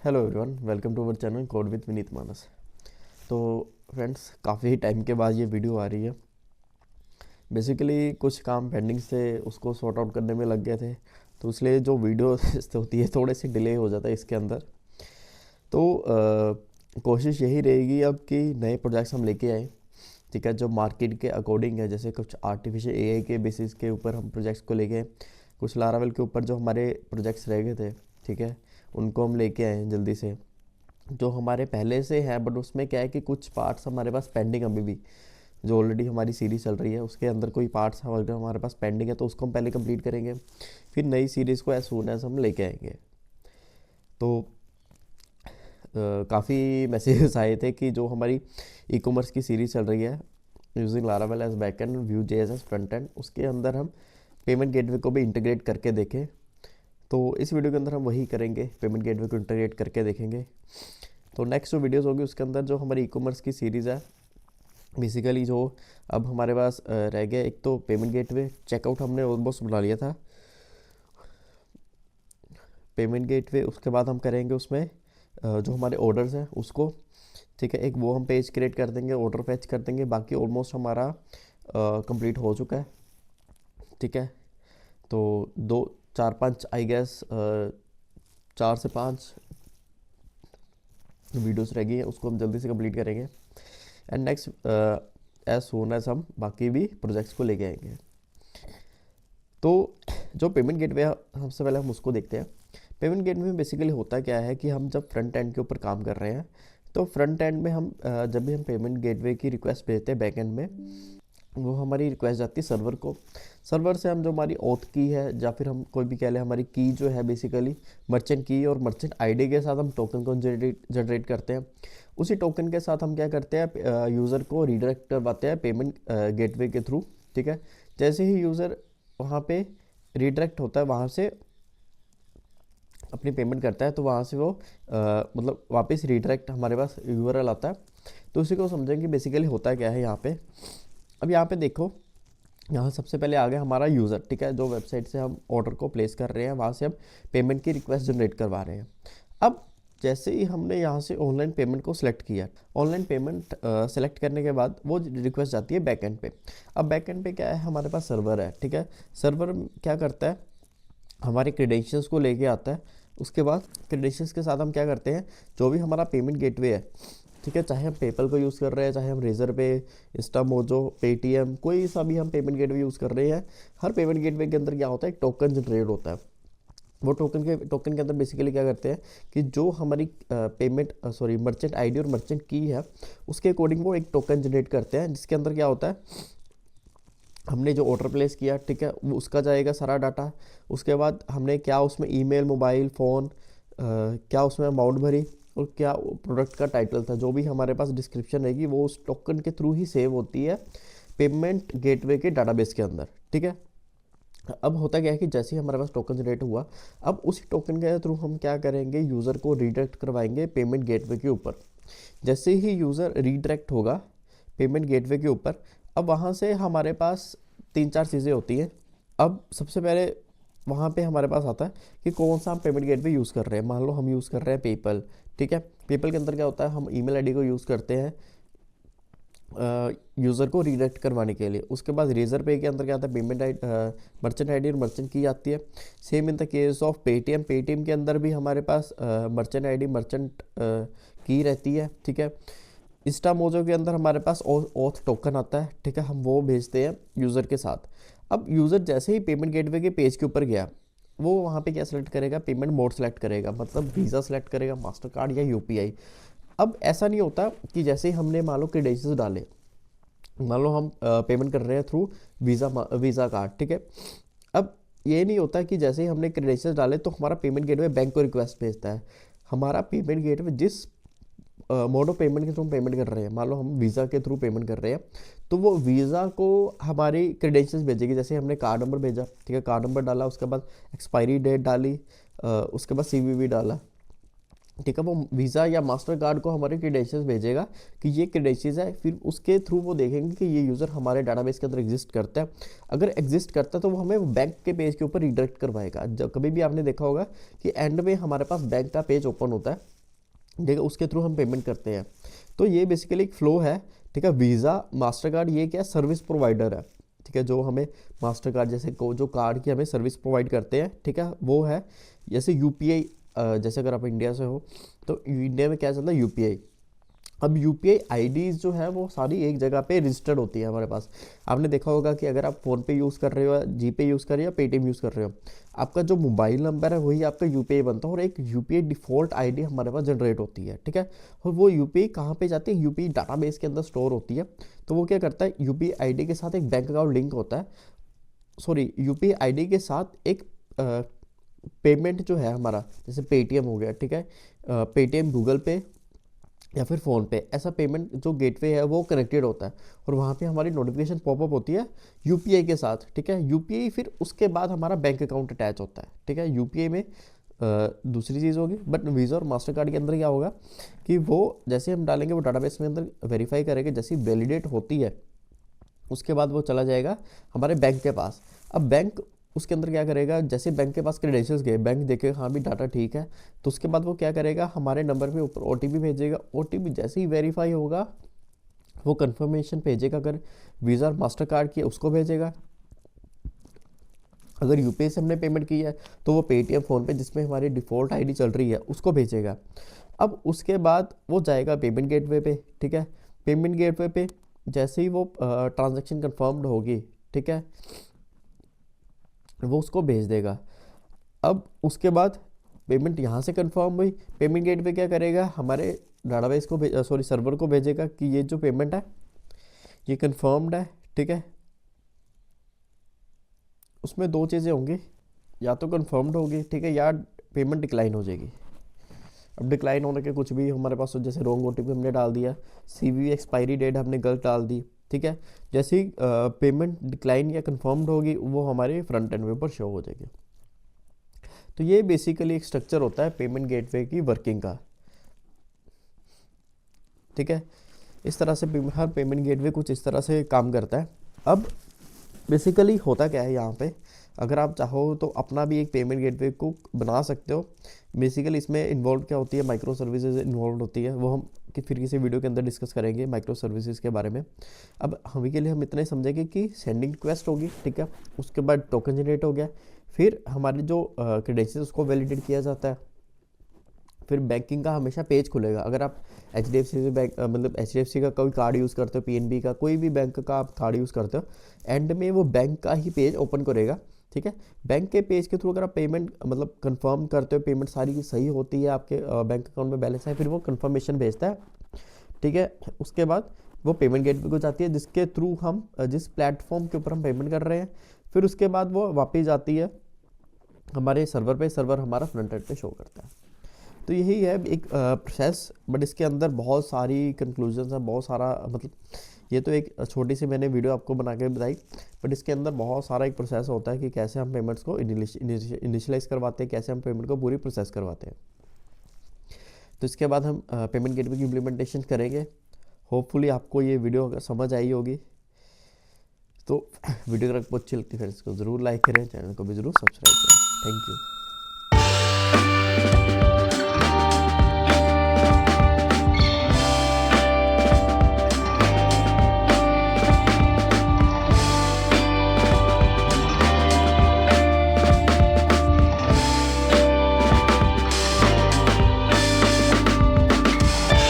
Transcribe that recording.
Hello everyone, welcome to our channel code with Vineet Manas. तो friends, काफ़ी time के बाद ये वीडियो आ रही है। बेसिकली कुछ काम पेंडिंग से उसको सॉर्ट आउट करने में लग गए थे, तो इसलिए जो वीडियो होती है थोड़े से डिले हो जाता है इसके अंदर। तो कोशिश यही रहेगी अब कि नए प्रोजेक्ट्स हम लेके आएँ, ठीक है, जो मार्केट के अकॉर्डिंग है। जैसे कुछ आर्टिफिशियल एआई के बेसिस के ऊपर हम प्रोजेक्ट्स को लेके आए, कुछ लारावेल के ऊपर जो हमारे प्रोजेक्ट्स रह गए थे, ठीक है, उनको हम लेके आए जल्दी से। जो हमारे पहले से है, बट उसमें क्या है कि कुछ पार्ट्स हमारे पास पेंडिंग अभी भी, जो ऑलरेडी हमारी सीरीज़ चल रही है उसके अंदर कोई पार्ट्स अगर हमारे पास पेंडिंग है तो उसको हम पहले कंप्लीट करेंगे, फिर नई सीरीज़ को एज सून एज हम लेके आएंगे। तो काफ़ी मैसेजेस आए थे कि जो हमारी ई कॉमर्स की सीरीज़ चल रही है using Laravel as back end Vue JS as front end, उसके अंदर हम पेमेंट गेटवे को भी इंटीग्रेट करके देखें। तो इस वीडियो के अंदर हम वही करेंगे, पेमेंट गेटवे को इंटीग्रेट करके देखेंगे। तो नेक्स्ट जो वीडियोस होगी उसके अंदर जो हमारी ई कॉमर्स की सीरीज़ है, बेसिकली जो अब हमारे पास रह गया, एक तो पेमेंट गेटवे, चेकआउट हमने ऑलमोस्ट बना लिया था, पेमेंट गेटवे। उसके बाद हम करेंगे उसमें जो हमारे ऑर्डर्स हैं उसको, ठीक है, एक वो हम पेज क्रिएट कर देंगे, ऑर्डर फैच कर देंगे। बाकी ऑलमोस्ट हमारा कंप्लीट हो चुका है, ठीक है। तो 2 4 5 आई गेस 4 से 5 वीडियोस रह गई है, उसको हम जल्दी से कंप्लीट करेंगे। And next as soon as हम बाकी भी प्रोजेक्ट्स को लेके आएंगे। तो जो पेमेंट गेटवे है, सबसे पहले हम उसको देखते हैं। पेमेंट गेटवे में बेसिकली होता क्या है कि हम जब फ्रंट एंड के ऊपर काम कर रहे हैं, तो फ्रंट एंड में हम जब भी हम पेमेंट गेटवे की रिक्वेस्ट भेजते हैं बैक एंड में, वो हमारी रिक्वेस्ट जाती है सर्वर को। सर्वर से हम जो हमारी ऑथ की है, या फिर हम कोई भी कह लें हमारी की जो है, बेसिकली मर्चेंट की और मर्चेंट आईडी के साथ हम टोकन को जनरेट करते हैं। उसी टोकन के साथ हम क्या करते हैं, यूज़र को रिडायरेक्ट करवाते हैं पेमेंट गेटवे के थ्रू, ठीक है। जैसे ही यूज़र वहाँ पे रिडायरेक्ट होता है, वहाँ से अपनी पेमेंट करता है, तो वहाँ से वो मतलब वापस रिडायरेक्ट हमारे पास यूआरएल आता है। तो उसी को समझेंगे बेसिकली होता क्या है यहाँ पे। अब यहाँ पे देखो, यहाँ सबसे पहले आ गया हमारा यूज़र, ठीक है, जो वेबसाइट से हम ऑर्डर को प्लेस कर रहे हैं, वहाँ से हम पेमेंट की रिक्वेस्ट जनरेट करवा रहे हैं। अब जैसे ही हमने यहाँ से ऑनलाइन पेमेंट को सिलेक्ट किया, ऑनलाइन पेमेंट सेलेक्ट करने के बाद वो रिक्वेस्ट जाती है बैकएंड पे। अब बैकएंड पे क्या है, हमारे पास सर्वर है, ठीक है। सर्वर क्या करता है, हमारे क्रेडेंशियल्स को लेके आता है। उसके बाद क्रेडेंशियल्स के साथ हम क्या करते हैं, जो भी हमारा पेमेंट गेटवे है, ठीक है, चाहे हम पेपल को यूज़ कर रहे हैं, चाहे हम रेजर पे, इंस्टामोजो, पेटीएम, कोई सा भी हम पेमेंट गेटवे यूज़ कर रहे हैं, हर पेमेंट गेटवे के अंदर क्या होता है, एक टोकन जनरेट होता है। वो टोकन के अंदर बेसिकली क्या करते हैं कि जो हमारी पेमेंट मर्चेंट आईडी और मर्चेंट की है, उसके अकॉर्डिंग वो एक टोकन जनरेट करते हैं, जिसके अंदर क्या होता है, हमने जो ऑर्डर प्लेस किया, ठीक है, वो उसका जाएगा सारा डाटा। उसके बाद हमने क्या उसमें ईमेल, मोबाइल फ़ोन, क्या उसमें अमाउंट भरी, और क्या प्रोडक्ट का टाइटल था, जो भी हमारे पास डिस्क्रिप्शन रहेगी, वो उस टोकन के थ्रू ही सेव होती है पेमेंट गेटवे के डाटाबेस के अंदर, ठीक है। अब होता क्या है कि जैसे ही हमारे पास टोकन जनरेट हुआ, अब उसी टोकन के थ्रू हम क्या करेंगे, यूज़र को रिडायरेक्ट करवाएंगे पेमेंट गेटवे के ऊपर। जैसे ही यूज़र रिडायरेक्ट होगा पेमेंट गेटवे के ऊपर, अब वहाँ से हमारे पास 3 4 चीज़ें होती हैं। अब सबसे पहले वहाँ पे हमारे पास आता है कि कौन सा हम पेमेंट गेटवे यूज़ कर रहे हैं। मान लो हम यूज़ कर रहे हैं पेपल, ठीक है। पेपल के अंदर क्या होता है, हम ईमेल आईडी को यूज़ करते हैं यूज़र को रिडायरेक्ट करवाने के लिए। उसके बाद रेजर पे के अंदर क्या आता है, पेमेंट मर्चेंट आईडी और मर्चेंट की आती है। Same in the case of Paytm, Paytm के अंदर भी हमारे पास मर्चेंट आईडी, मर्चेंट की रहती है, ठीक है। इंस्टामोजो के अंदर हमारे पास ऑथ टोकन आता है, ठीक है, हम वो भेजते हैं यूज़र के साथ। अब यूज़र जैसे ही पेमेंट गेटवे के पेज के ऊपर गया, वो वहाँ पे क्या सेलेक्ट करेगा, पेमेंट मोड सेलेक्ट करेगा, मतलब वीज़ा सेलेक्ट करेगा, मास्टर कार्ड या यूपीआई। अब ऐसा नहीं होता कि जैसे ही हमने मान लो क्रेडेंशियल्स डाले, मान लो हम पेमेंट कर रहे हैं थ्रू वीज़ा कार्ड, ठीक है। अब ये नहीं होता कि जैसे ही हमने क्रेडेंशियल्स डाले तो हमारा पेमेंट गेटवे बैंक को रिक्वेस्ट भेजता है। हमारा पेमेंट गेटवे जिस मोड ऑफ पेमेंट के थ्रू पेमेंट कर रहे हैं, मान लो हम वीज़ा के थ्रू पेमेंट कर रहे हैं, तो वो वीज़ा को हमारी क्रेडेंशियल्स भेजेगी। जैसे हमने कार्ड नंबर भेजा, ठीक है, कार्ड नंबर डाला, उसके बाद एक्सपायरी डेट डाली, उसके बाद सीवीवी डाला, ठीक है, वो वीज़ा या मास्टर कार्ड को हमारे क्रेडेंशियल्स भेजेगा कि ये क्रेडेंशियल्स है। फिर उसके थ्रू वो देखेंगे कि ये यूज़र हमारे डाटाबेस के अंदर एग्जिस्ट करता है। अगर एग्जिस्ट करता है तो वो हमें बैंक के पेज के ऊपर रिडायरेक्ट करवाएगा। जब कभी भी आपने देखा होगा कि एंड में हमारे पास बैंक का पेज ओपन होता है, ठीक है, उसके थ्रू हम पेमेंट करते हैं। तो ये बेसिकली एक फ्लो है, ठीक है। वीज़ा मास्टर कार्ड ये क्या सर्विस प्रोवाइडर है, ठीक है, जो हमें मास्टर कार्ड जैसे जो कार्ड की हमें सर्विस प्रोवाइड करते हैं, ठीक है, वो है। जैसे यूपीआई, जैसे अगर आप इंडिया से हो तो इंडिया में क्या चलता है, यूपीआई। अब यूपीआई आईडीज़ जो है वो सारी एक जगह पे रजिस्टर्ड होती है हमारे पास। आपने देखा होगा कि अगर आप फ़ोन पे यूज़ कर रहे हो, जीपे यूज़ कर रहे हो या पेटीएम यूज़ कर रहे हो, आपका जो मोबाइल नंबर है वही आपका यूपीआई बनता है, और एक यूपीआई डिफ़ॉल्ट आईडी हमारे पास जनरेट होती है, ठीक है। और वो यूपीआई कहाँ पे जाती है, यूपीआई डाटाबेस के अंदर स्टोर होती है। तो वो क्या करता है, यूपीआई आईडी के साथ एक बैंक अकाउंट लिंक होता है, सॉरी, यूपीआई आईडी के साथ एक पेमेंट जो है हमारा, जैसे पेटीएम हो गया, ठीक है, पेटीएम, गूगल पे या फिर फ़ोन पे, ऐसा पेमेंट जो गेटवे है वो कनेक्टेड होता है, और वहाँ पे हमारी नोटिफिकेशन पॉपअप होती है यूपीआई के साथ, ठीक है। यूपीआई फिर उसके बाद हमारा बैंक अकाउंट अटैच होता है, ठीक है। यूपीआई में दूसरी चीज़ होगी, बट वीज़ा और मास्टर कार्ड के अंदर क्या होगा कि वो जैसे हम डालेंगे वो डाटाबेस में अंदर वेरीफाई करेंगे, जैसी वैलिडेट होती है उसके बाद वो चला जाएगा हमारे बैंक के पास। अब बैंक उसके अंदर क्या करेगा, जैसे बैंक के पास क्रेडेंशियल्स गए, बैंक देखेगा हाँ भी डाटा ठीक है, तो उसके बाद वो क्या करेगा, हमारे नंबर पे ऊपर ओटीपी भेजेगा। ओटीपी जैसे ही वेरीफाई होगा वो कंफर्मेशन भेजेगा, अगर वीज़ा और मास्टर कार्ड की है उसको भेजेगा, अगर यूपीआई से हमने पेमेंट की है तो वो पेटीएम, फ़ोन पे जिसमें हमारी डिफ़ॉल्ट आईडी चल रही है उसको भेजेगा। अब उसके बाद वो जाएगा पेमेंट गेटवे पे, ठीक है। पेमेंट गेटवे पे जैसे ही वो ट्रांजैक्शन कंफर्म्ड होगी, ठीक है, वो उसको भेज देगा। अब उसके बाद पेमेंट यहाँ से कंफर्म हुई, पेमेंट गेटवे क्या करेगा, हमारे डाटाबेस को सॉरी सर्वर को भेजेगा कि ये जो पेमेंट है ये कंफर्म्ड है, ठीक है। उसमें दो चीज़ें होंगी, या तो कंफर्म्ड होगी, ठीक है, या पेमेंट डिक्लाइन हो जाएगी। अब डिक्लाइन होने के कुछ भी हमारे पास, जैसे रॉन्ग ओटीपी हमने डाल दिया, सीवीवी एक्सपायरी डेट हमने गलत डाल दी, ठीक है, जैसे ही पेमेंट डिक्लाइन या कंफर्म्ड होगी वो हमारे फ्रंट एंड वे पर शो हो जाएगी। तो ये बेसिकली एक स्ट्रक्चर होता है पेमेंट गेटवे की वर्किंग का, ठीक है। इस तरह से हर पेमेंट गेटवे कुछ इस तरह से काम करता है। अब बेसिकली होता क्या है यहाँ पे, अगर आप चाहो तो अपना भी एक पेमेंट गेटवे को बना सकते हो। बेसिकली इसमें इन्वॉल्व क्या होती है, माइक्रो सर्विसेज इन्वॉल्व होती है, वो हम फिर किसी वीडियो के अंदर डिस्कस करेंगे माइक्रो सर्विसेज के बारे में। अब हम के लिए हम इतने समझेंगे कि सेंडिंग रिक्वेस्ट होगी, ठीक है, उसके बाद टोकन जनरेट हो गया, फिर हमारे जो क्रेडेंशियल्स उसको वैलिडेट किया जाता है, फिर बैंकिंग का हमेशा पेज खुलेगा। अगर आप एच डी एफ सी से बैंक मतलब एच डी एफ सी का कोई कार्ड यूज़ करते हो, पी एन बी का कोई भी बैंक का आप कार्ड यूज़ करते हो, एंड में वो बैंक का ही पेज ओपन करेगा, ठीक है। बैंक के पेज के थ्रू अगर आप पेमेंट मतलब कंफर्म करते हो, पेमेंट सारी सही होती है, आपके बैंक अकाउंट में बैलेंस है, फिर वो कंफर्मेशन भेजता है, ठीक है। उसके बाद वो पेमेंट गेटवे को जाती है, जिसके थ्रू हम जिस प्लेटफॉर्म के ऊपर हम पेमेंट कर रहे हैं, फिर उसके बाद वो वापस जाती है हमारे सर्वर पे, सर्वर हमारा फ्रंट एंड पे शो करता है। तो यही है एक प्रोसेस, बट इसके अंदर बहुत सारी कंक्लूजन्स हैं, बहुत सारा मतलब ये तो एक छोटी सी मैंने वीडियो आपको बना के बताई, बट इसके अंदर बहुत सारा एक प्रोसेस होता है कि कैसे हम पेमेंट्स को इनिशियलाइज करवाते हैं, कैसे हम पेमेंट को पूरी प्रोसेस करवाते हैं। तो इसके बाद हम पेमेंट गेटवे की इम्प्लीमेंटेशन करेंगे। होपफुली आपको ये वीडियो अगर समझ आई होगी तो वीडियो अगर आपको अच्छी लगती है फिर इसको ज़रूर लाइक करें, चैनल को भी ज़रूर सब्सक्राइब करें। Thank you.